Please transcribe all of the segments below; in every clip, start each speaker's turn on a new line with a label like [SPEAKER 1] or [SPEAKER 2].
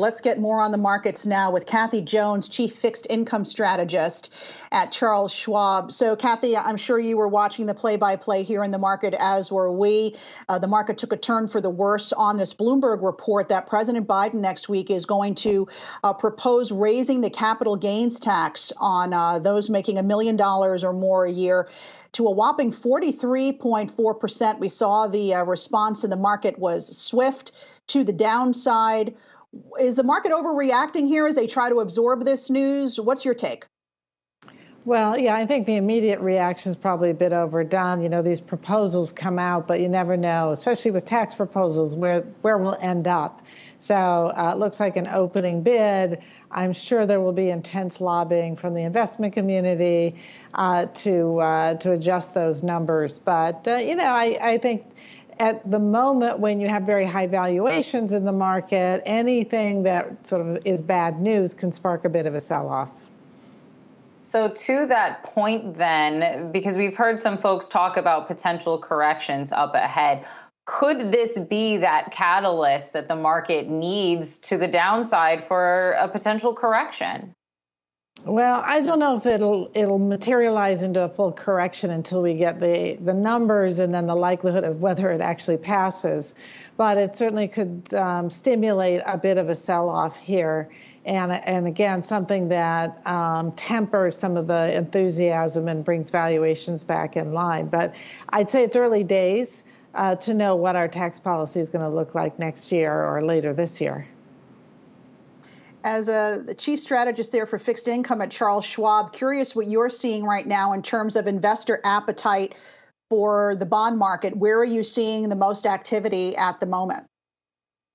[SPEAKER 1] Let's get more on the markets now with Kathy Jones, Chief Fixed Income Strategist at Charles Schwab. So, Kathy, I'm sure you were watching the play-by-play here in the market, as were we. The market took a turn for the worse on this Bloomberg report that President Biden next week is going to propose raising the capital gains tax on those making $1 million or more a year to a whopping 43.4%. We saw the response in the market was swift to the downside. Is the market overreacting here as they try to absorb this news? What's your take?
[SPEAKER 2] Well, yeah, I think the immediate reaction is probably a bit overdone. You know, these proposals come out, but you never know, especially with tax proposals, where we'll end up. So it looks like an opening bid. I'm sure there will be intense lobbying from the investment community to adjust those numbers. But, you know, I think at the moment when you have very high valuations in the market, anything that sort of is bad news can spark a bit of a sell-off.
[SPEAKER 3] So to that point then, because we've heard some folks talk about potential corrections up ahead, could this be that catalyst that the market needs to the downside for a potential correction?
[SPEAKER 2] Well, I don't know if it'll materialize into a full correction until we get the numbers and then the likelihood of whether it actually passes. But it certainly could stimulate a bit of a sell-off here. And again, something that tempers some of the enthusiasm and brings valuations back in line. But I'd say it's early days to know what our tax policy is going to look like next year or later this year.
[SPEAKER 1] As the chief strategist there for fixed income at Charles Schwab, curious what you're seeing right now in terms of investor appetite for the bond market. Where are you seeing the most activity at the moment?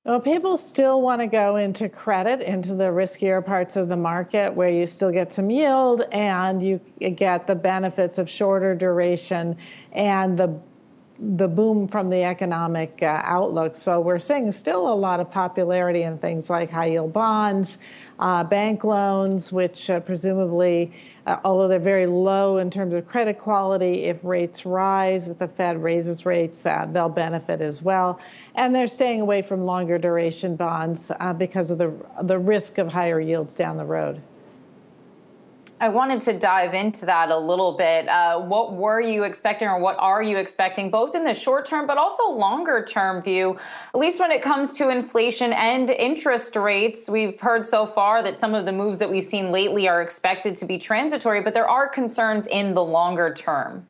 [SPEAKER 2] Well, people still want to go into credit, into the riskier parts of the market where you still get some yield and you get the benefits of shorter duration and the boom from the economic outlook. So we're seeing still a lot of popularity in things like high yield bonds, bank loans, which presumably, although they're very low in terms of credit quality, if rates rise, if the Fed raises rates, they'll benefit as well. And they're staying away from longer duration bonds because of the risk of higher yields down the road.
[SPEAKER 3] I wanted to dive into that a little bit. What were you expecting, or what are you expecting, both in the short term but also longer term view, at least when it comes to inflation and interest rates? We've heard so far that some of the moves that we've seen lately are expected to be transitory, but there are concerns in the longer term.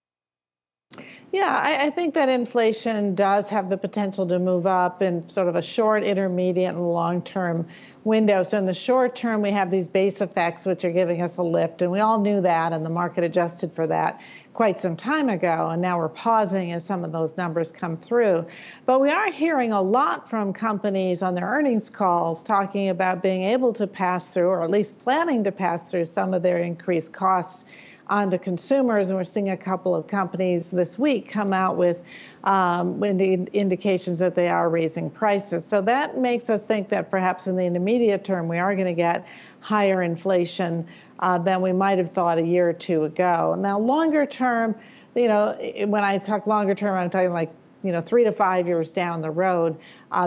[SPEAKER 2] Yeah, I think that inflation does have the potential to move up in sort of a short, intermediate, and long-term window. So in the short term, we have these base effects, which are giving us a lift, and we all knew that, and the market adjusted for that quite some time ago, and now we're pausing as some of those numbers come through. But we are hearing a lot from companies on their earnings calls talking about being able to pass through, or at least planning to pass through, some of their increased costs onto consumers, and we're seeing a couple of companies this week come out with indications that they are raising prices. So that makes us think that perhaps in the intermediate term we are going to get higher inflation than we might have thought a year or two ago. Now, longer term, you know, when I talk longer term, I'm talking like 3 to 5 years down the road.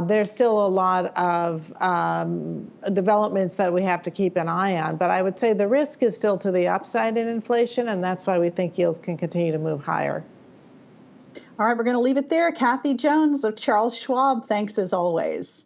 [SPEAKER 2] There's still a lot of developments that we have to keep an eye on. But I would say the risk is still to the upside in inflation, and that's why we think yields can continue to move higher.
[SPEAKER 1] All right, we're going to leave it there. Kathy Jones of Charles Schwab, thanks as always.